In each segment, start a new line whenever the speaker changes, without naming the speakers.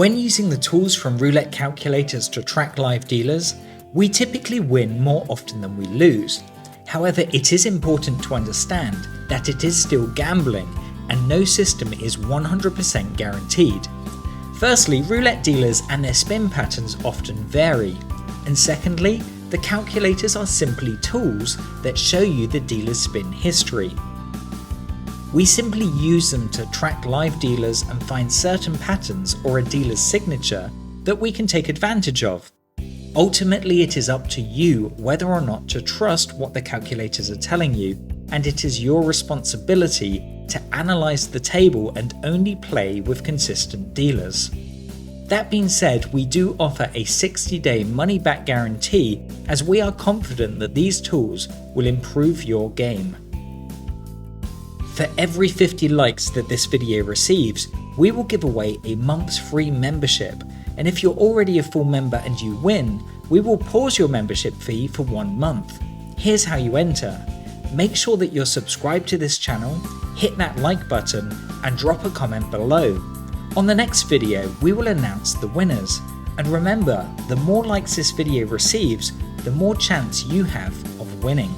When using the tools from Roulette Calculators to track live dealers, we typically win more often than we lose. However, it is important to understand that it is still gambling and no system is 100% guaranteed. Firstly, roulette dealers and their spin patterns often vary. And secondly, the calculators are simply tools that show you the dealer's spin history. We simply use them to track live dealers and find certain patterns or a dealer's signature that we can take advantage of. Ultimately, it is up to you whether or not to trust what the calculators are telling you, and it is your responsibility to analyze the table and only play with consistent dealers. That being said, we do offer a 60-day money-back guarantee, as we are confident that these tools will improve your game. For every 50 likes that this video receives, we will give away a month's free membership, and if you're already a full member and you win, we will pause your membership fee for 1 month. Here's how you enter. Make sure that you're subscribed to this channel, hit that like button, and drop a comment below. On the next video, we will announce the winners. And remember, the more likes this video receives, the more chance you have of winning.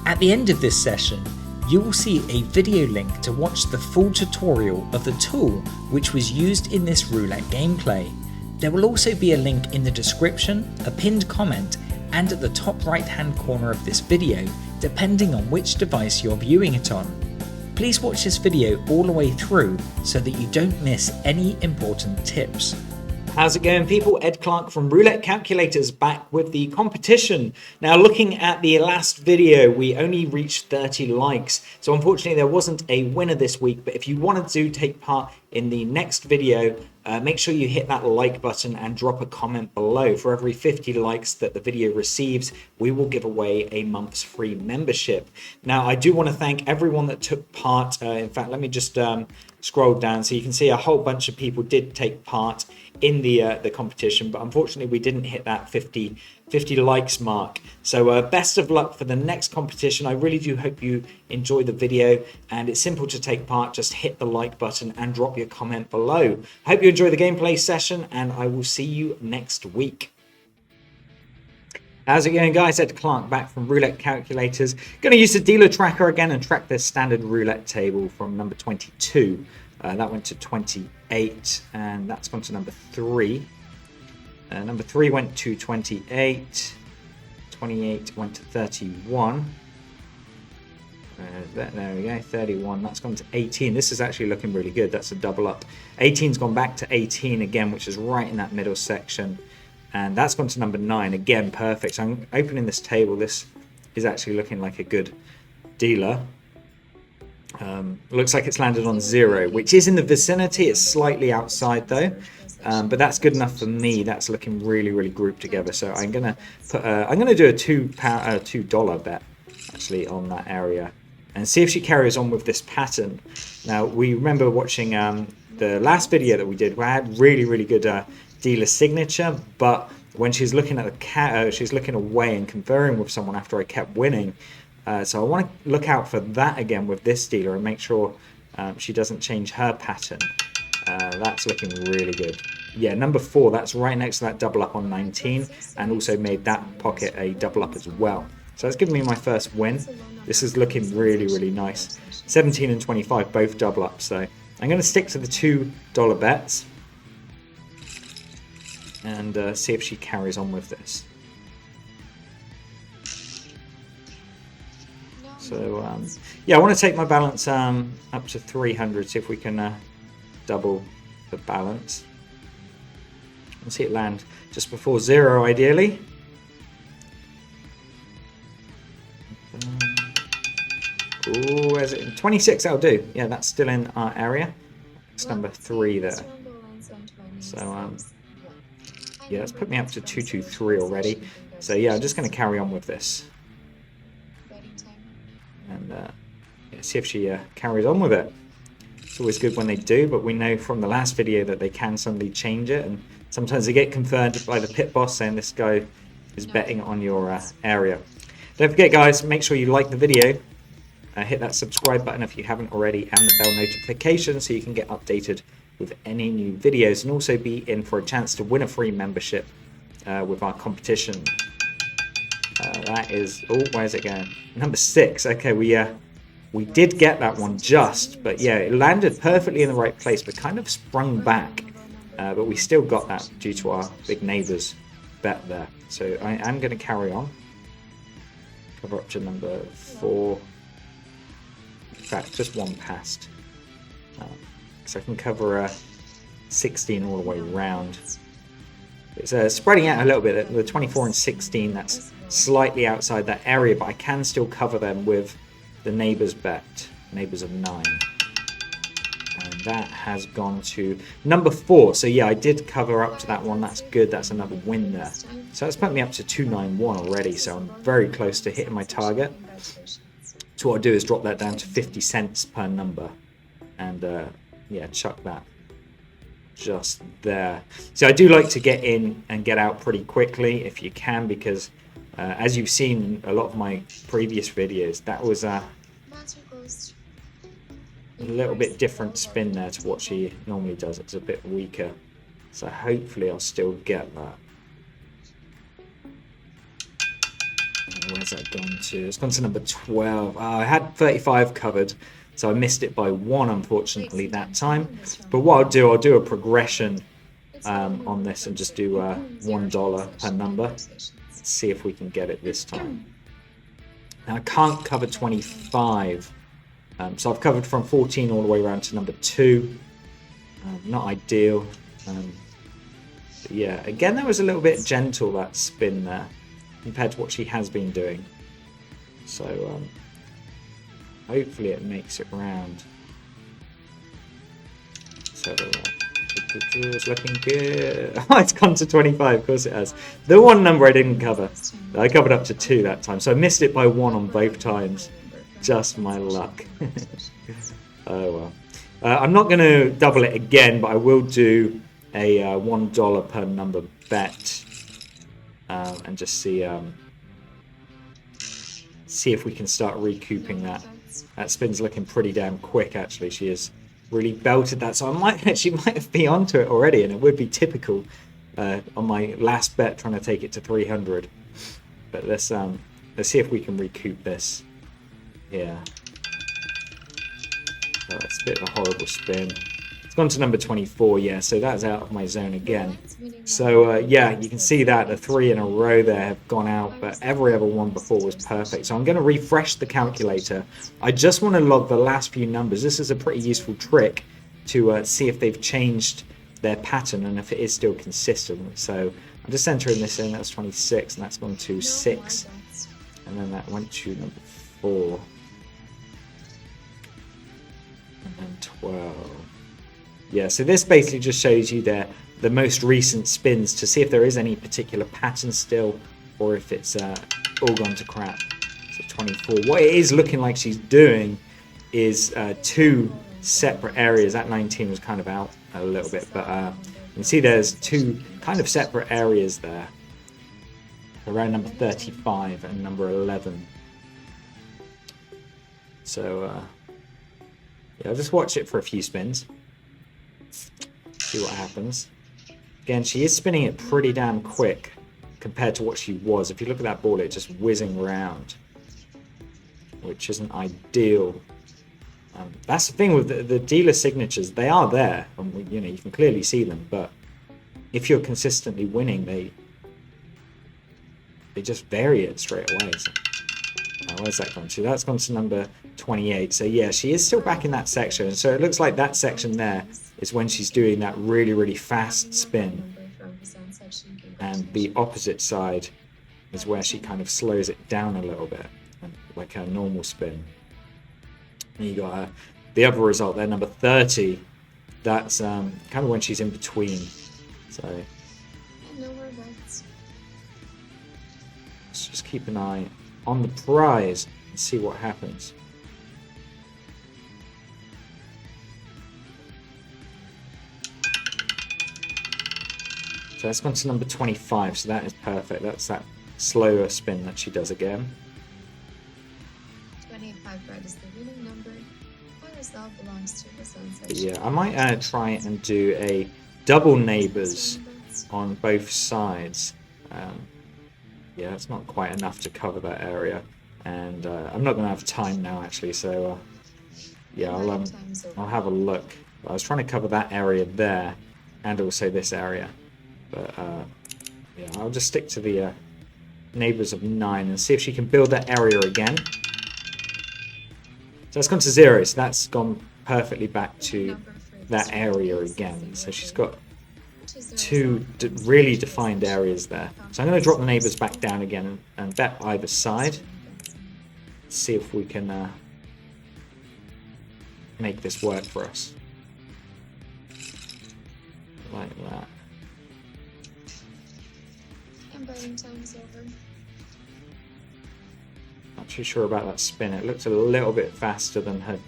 At the end of this session, you will see a video link to watch the full tutorial of the tool which was used in this roulette gameplay. There will also be a link in the description, a pinned comment, and at the top right hand corner of this video, depending on which device you're viewing it on. Please watch this video all the way through so that you don't miss any important tips. How's it going, people? Ed Clark from Roulette Calculators back with the competition. Now, looking at the last video, we only reached 30 likes. So unfortunately, there wasn't a winner this week. But if you wanted to take part in the next video, make sure you hit that like button and drop a comment below. For every 50 likes that the video receives, we will give away a month's free membership. Now, I do want to thank everyone that took part. In fact, let me just scroll down so you can see a whole bunch of people did take part in the competition, but unfortunately we didn't hit that 50 likes mark. So best of luck for the next competition. I really do hope you enjoy the video, and it's simple to take part. Just hit the like button and drop your comment below. I hope you enjoy the gameplay session, and I will see you next week. How's it going, guys? Ed Clark back from Roulette Calculators. Going to use the dealer tracker again and track the standard roulette table from number 22. That went to 28, and that's gone to number 3. Number 3 went to 28. 28 went to 31. There we go, 31. That's gone to 18. This is actually looking really good. That's a double up. 18's gone back to 18 again, which is right in that middle section. And that's gone to number 9. Again, perfect. So I'm opening this table. This is actually looking like a good dealer. Looks like it's landed on 0, which is in the vicinity. It's slightly outside though, but that's good enough for me. That's looking really, really grouped together. So I'm gonna put I'm gonna do a $2 bet actually on that area and see if she carries on with this pattern. Now, we remember watching the last video that we did where I had really, really good dealer signature, but when she's looking at the she's looking away and conferring with someone after I kept winning. So I want to look out for that again with this dealer and make sure she doesn't change her pattern. That's looking really good. Yeah, number 4, that's right next to that double up on 19, and also made that pocket a double up as well. So that's giving me my first win. This is looking really, really nice. 17 and 25, both double up. So I'm going to stick to the $2 bets and see if she carries on with this. So yeah, I want to take my balance up to 300, see if we can double the balance. We'll see it land just before 0 ideally. Oh, is it 26? That'll do. Yeah, that's still in our area. It's number 3 there. So yeah, it's put me up to 223 already. So yeah, I'm just going to carry on with this. And yeah, see if she carries on with it. It's always good when they do, but we know from the last video that they can suddenly change it, and sometimes they get confirmed by the pit boss saying this guy is betting on your area. Don't forget, guys, make sure you like the video, hit that subscribe button if you haven't already, and the bell notification so you can get updated with any new videos, and also be in for a chance to win a free membership with our competition. That is, oh, where's it going? Number 6. Okay, we did get that one just, but yeah, it landed perfectly in the right place, but kind of sprung back. But we still got that due to our big neighbours bet there. So I am going to carry on. Cover up to number 4. In fact, just one past. So I can cover 16 all the way around. It's spreading out a little bit. The 24 and 16, that's slightly outside that area, but I can still cover them with the neighbours bet, neighbours of 9. And that has gone to number 4. So yeah, I did cover up to that one. That's good. That's another win there. So that's put me up to 291 already. So I'm very close to hitting my target. So what I'll do is drop that down to 50 cents per number. And yeah, chuck that just there. So I do like to get in and get out pretty quickly if you can, because as you've seen in a lot of my previous videos, that was a little bit different spin there to what she normally does. It's a bit weaker. So hopefully I'll still get that. Where's that gone to? It's gone to number 12. I had 35 covered, so I missed it by 1, unfortunately, that time. But what I'll do a progression on this and just do $1 per number. Let's see if we can get it this time. Now I can't cover 25. So I've covered from 14 all the way around to number 2. Not ideal. But yeah, again, that was a little bit gentle, that spin there, compared to what she has been doing. So hopefully it makes it round. So it's looking good. Oh, it's gone to 25, of course it has. The one number I didn't cover. I covered up to 2 that time, so I missed it by 1 on both times. Just my luck. Oh well. I'm not going to double it again, but I will do a $1 per number bet and just see if we can start recouping that. That spin's looking pretty damn quick, actually. She has really belted that, so she might be onto it already, and it would be typical on my last bet trying to take it to 300. But let's see if we can recoup this. Yeah. Oh, it's a bit of a horrible spin. It's gone to number 24, yeah, so that's out of my zone again. So, yeah, you can see that the 3 in a row there have gone out, but every other one before was perfect. So I'm going to refresh the calculator. I just want to log the last few numbers. This is a pretty useful trick to see if they've changed their pattern and if it is still consistent. So I'm just entering this in. That's 26, and that's gone to 6. And then that went to number 4. And then 12. Yeah, so this basically just shows you the most recent spins to see if there is any particular pattern still, or if it's all gone to crap. So 24. What it is looking like she's doing is 2 separate areas. That 19 was kind of out a little bit, but you can see there's 2 kind of separate areas there, around number 35 and number 11. So yeah, I'll just watch it for a few spins, see what happens. Again, she is spinning it pretty damn quick compared to what she was. If you look at that ball, it's just whizzing around, which isn't ideal. That's the thing with the dealer signatures. They are there, and you can clearly see them. But if you're consistently winning, they just vary it straight away. So, where's that gone to? That's gone to number 28. So yeah, she is still back in that section. So it looks like that section there is when she's doing that really, really fast spin. And the opposite side is where she kind of slows it down a little bit, like her normal spin. And you got the other result there, number 30. That's kind of when she's in between. So let's just keep an eye on the prize and see what happens. So that's gone to number 25, so that is perfect. That's that slower spin that she does again.
25 red is the winning number. What is
But yeah, I might try and do a double neighbours on both sides. Yeah, it's not quite enough to cover that area, and I'm not going to have time now actually. So yeah, I'll have a look. I was trying to cover that area there, and also this area, but yeah, I'll just stick to the neighbours of 9 and see if she can build that area again. So that's gone to 0, so that's gone perfectly back to that area again. So she's got 2 really defined areas there. So I'm going to drop the neighbours back down again and bet either side. See if we can make this work for us. Like that.
And betting time's over.
Not too sure about that spin. It looks a little bit faster than her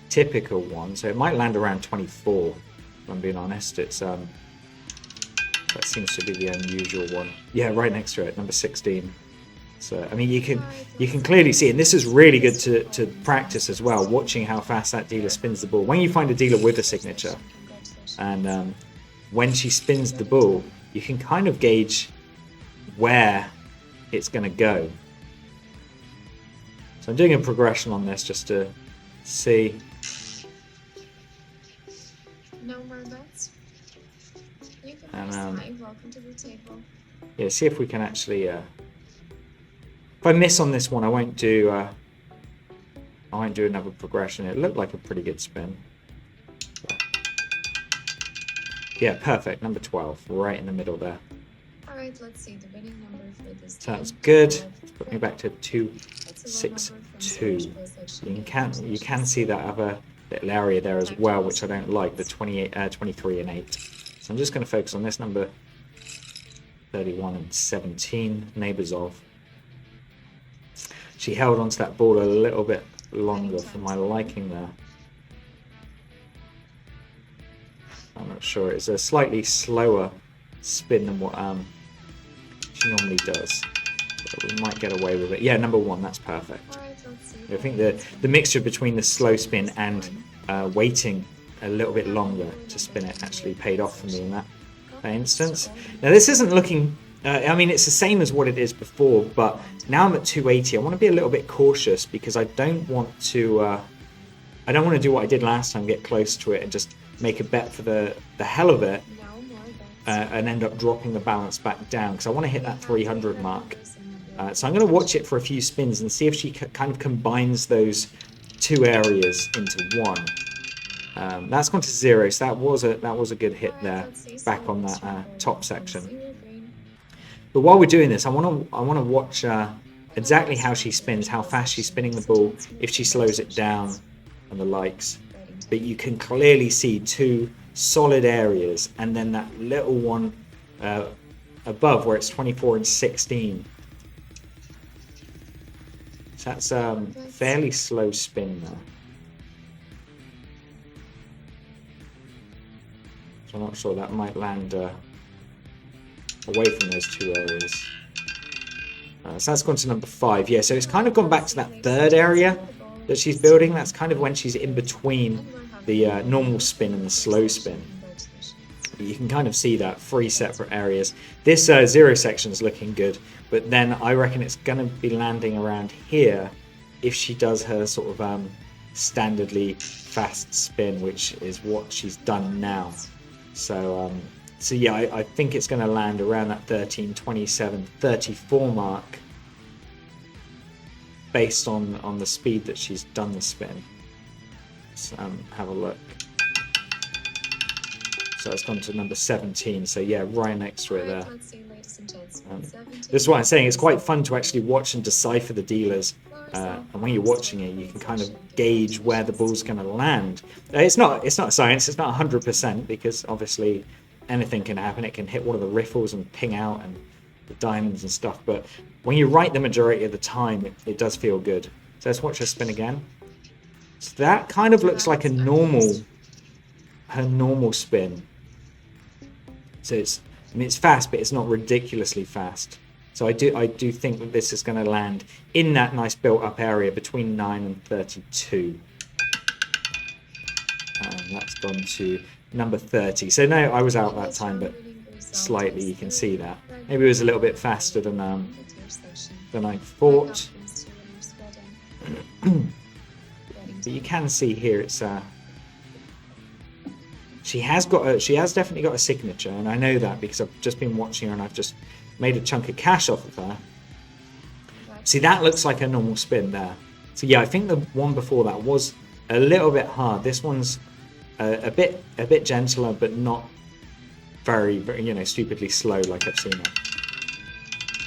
typical one, so it might land around 24. If I'm being honest, it's that seems to be the unusual one. Yeah, right next to it, number 16. So I mean, you can clearly see, and this is really good to practice as well, watching how fast that dealer spins the ball. When you find a dealer with a signature, and when she spins the ball, you can kind of gauge where it's going to go. So I'm doing a progression on this just to see.
No more bets. You can welcome to the table.
Yeah, see if we can actually. If I miss on this one, I won't do another progression. It looked like a pretty good spin. Yeah, perfect. Number 12, right in the middle there.
Alright, let's see the winning number for this.
Sounds good. Let's put me back to 262. You can see that other little area there as well, which I don't like, the 23 and 8. So I'm just going to focus on this number 31 and 17, neighbours of. She held onto that ball a little bit longer for my liking there. I'm not sure. It's a slightly slower spin than what she normally does. But we might get away with it. Yeah, number 1, that's perfect. I think the mixture between the slow spin and waiting a little bit longer to spin it actually paid off for me in that instance. Now this isn't looking, I mean, it's the same as what it is before, but now I'm at 280. I want to be a little bit cautious because I don't want to do what I did last time, get close to it and just make a bet for the hell of it and end up dropping the balance back down, because I want to hit that 300 mark. So I'm going to watch it for a few spins and see if she kind of combines those 2 areas into one. That's gone to 0, so that was a good hit there, back on that top section. But while we're doing this, I want to watch exactly how she spins, how fast she's spinning the ball, if she slows it down, and the likes. But you can clearly see 2 solid areas, and then that little one above where it's 24 and 16. So that's fairly slow spin there. So I'm not sure, that might land away from those 2 areas. So that's gone to number 5. Yeah, so it's kind of gone back to that 3rd area that she's building. That's kind of when she's in between the normal spin and the slow spin. You can kind of see that 3 separate areas. This 0 section is looking good, but then I reckon it's going to be landing around here if she does her sort of standardly fast spin, which is what she's done now. So yeah, I think it's going to land around that 13, 27, 34 mark based on the speed that she's done the spin. Let's have a look. So it's gone to number 17, so yeah, right next to it there. This is what I'm saying, it's quite fun to actually watch and decipher the dealers, and when you're watching it, you can kind of gauge where the ball's going to land. It's not science, it's not 100%, because obviously anything can happen. It can hit one of the riffles and ping out, and the diamonds and stuff, but when you're right the majority of the time, it does feel good. So let's watch her spin again. So that kind of looks like her normal spin. So it's fast, but it's not ridiculously fast. So I do think that this is going to land in that nice built-up area between 9 and 32. That's gone to number 30. So no, I was out that time, but slightly you can see that. Maybe it was a little bit faster than I thought. But you can see here it's she has definitely got a signature, and I know that because I've just been watching her and I've just made a chunk of cash off of her. See, that looks like a normal spin there. So yeah, I think the one before that was a little bit hard. This one's a bit gentler, but not very, stupidly slow like I've seen it.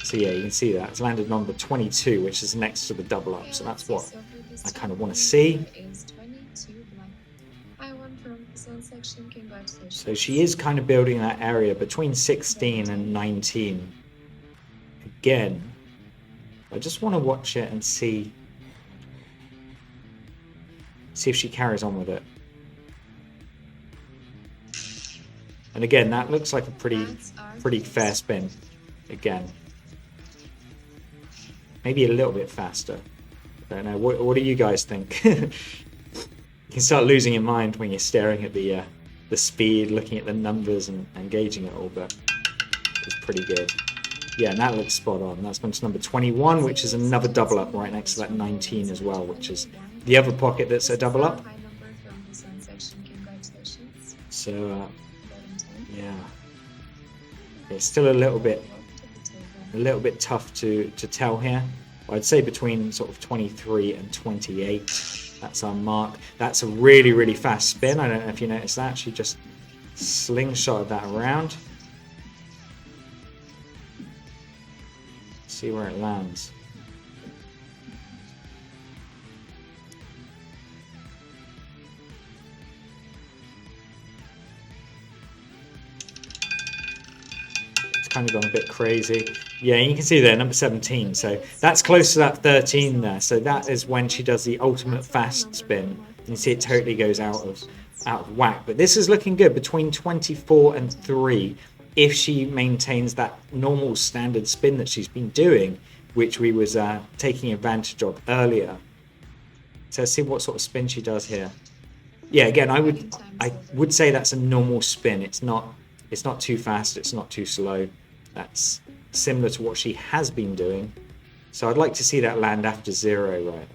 So yeah, you can see that it's landed number 22, which is next to the double up. So that's what I kind of want to see. So she is kind of building that area between 16 and 19. Again, I just want to watch it and see if she carries on with it. And again, that looks like a pretty fair spin. Again, maybe a little bit faster. I don't know. What do you guys think? You can start losing your mind when you're staring at the speed, looking at the numbers and gauging it all, but it's pretty good. Yeah, and that looks spot on. That's gone to number 21, which is another double up right next to that 19 as well, which is the other pocket that's a double up. So, yeah, it's still a little bit tough to tell here. I'd say between sort of 23 and 28. That's our mark. That's a really, really fast spin. I don't know if you noticed that. She just slingshotted that around. See where it lands. It's kind of gone a bit crazy. Yeah, you can see there, number 17. So that's close to that 13 there. So that is when she does the ultimate fast spin. And you see it totally goes out of whack. But this is looking good between 24 and 3. If she maintains that normal standard spin that she's been doing, which we was taking advantage of earlier. So let's see what sort of spin she does here. Yeah, again, I would say that's a normal spin. It's not too fast. It's not too slow. That's similar to what she has been doing. So I'd like to see that land after 0, right?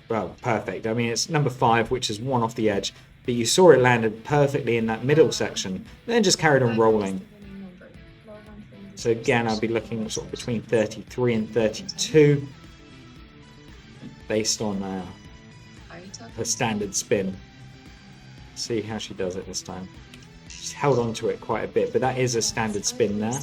Well, perfect. I mean, it's number 5, which is 1 off the edge. But you saw it landed perfectly in that middle section, then just carried on rolling. So again, I'll be looking sort of between 33 and 32, based on her standard spin. See how she does it this time. She's held on to it quite a bit, but that is a standard spin there.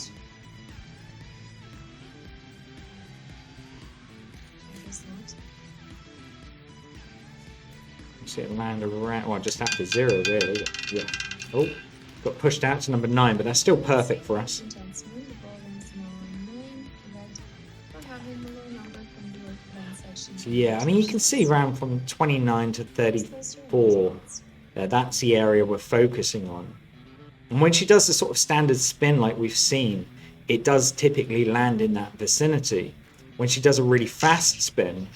See it land around, well, just after 0 really. Yeah. Oh, got pushed out to number 9, but that's still perfect for us. So yeah, I mean, you can see around from 29 to 34, that's the area we're focusing on. And when she does the sort of standard spin like we've seen, it does typically land in that vicinity. When she does a really fast spin,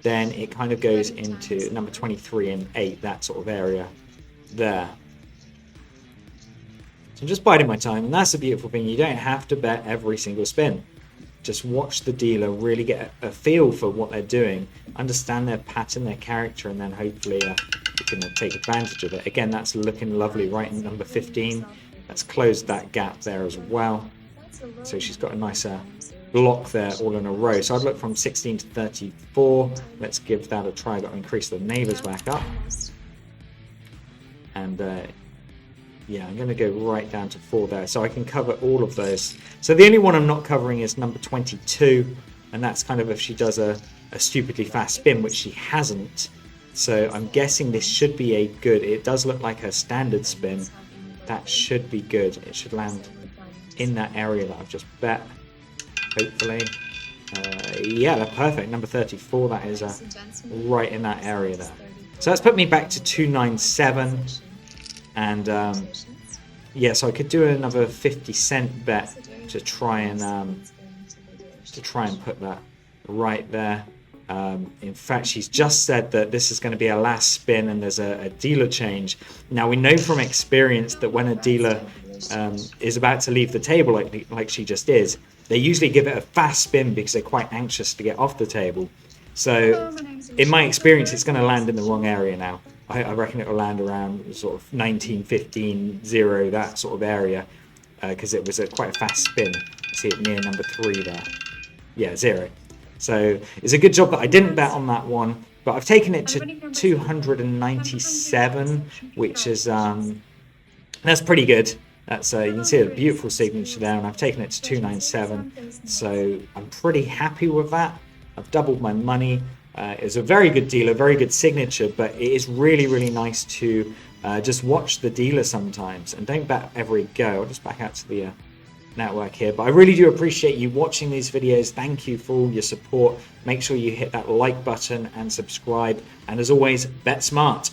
then it kind of goes into number 23 and 8, that sort of area there. So I'm just biding my time, and that's the beautiful thing. You don't have to bet every single spin. Just watch the dealer, really get a feel for what they're doing, understand their pattern, their character, and then hopefully you can take advantage of it. Again, that's looking lovely right in number 15. Let's close that gap there as well. So she's got a nice block there all in a row. So I'd look from 16 to 34. Let's give that a try. Got to increase the neighbors back up. And yeah, I'm going to go right down to 4 there. So I can cover all of those. So the only one I'm not covering is number 22. And that's kind of if she does a stupidly fast spin, which she hasn't. So I'm guessing this should be a good, it does look like her standard spin. That should be good. It should land in that area that I've just bet, hopefully. Yeah, that's perfect. Number 34, that is right in that area there. So that's put me back to 297. And yeah, so I could do another 50-cent bet to try and put that right there. In fact, she's just said that this is going to be a last spin and there's a dealer change. Now, we know from experience that when a dealer is about to leave the table, like she just is, they usually give it a fast spin because they're quite anxious to get off the table. So in my experience, it's going to land in the wrong area now. I reckon it will land around sort of 19, 15, 0, that sort of area, because it was quite a fast spin. See it near number 3 there. Yeah, 0. So it's a good job that I didn't bet on that one, but I've taken it to 297, which is that's pretty good. That's you can see a beautiful signature there, and I've taken it to 297. So I'm pretty happy with that. I've doubled my money. It's a very good dealer, very good signature, but it is really, really nice to just watch the dealer sometimes and don't bet every go. I'll just back out to the network here, but I really do appreciate you watching these videos. Thank you for all your support. Make sure you hit that like button and subscribe, and as always, bet smart.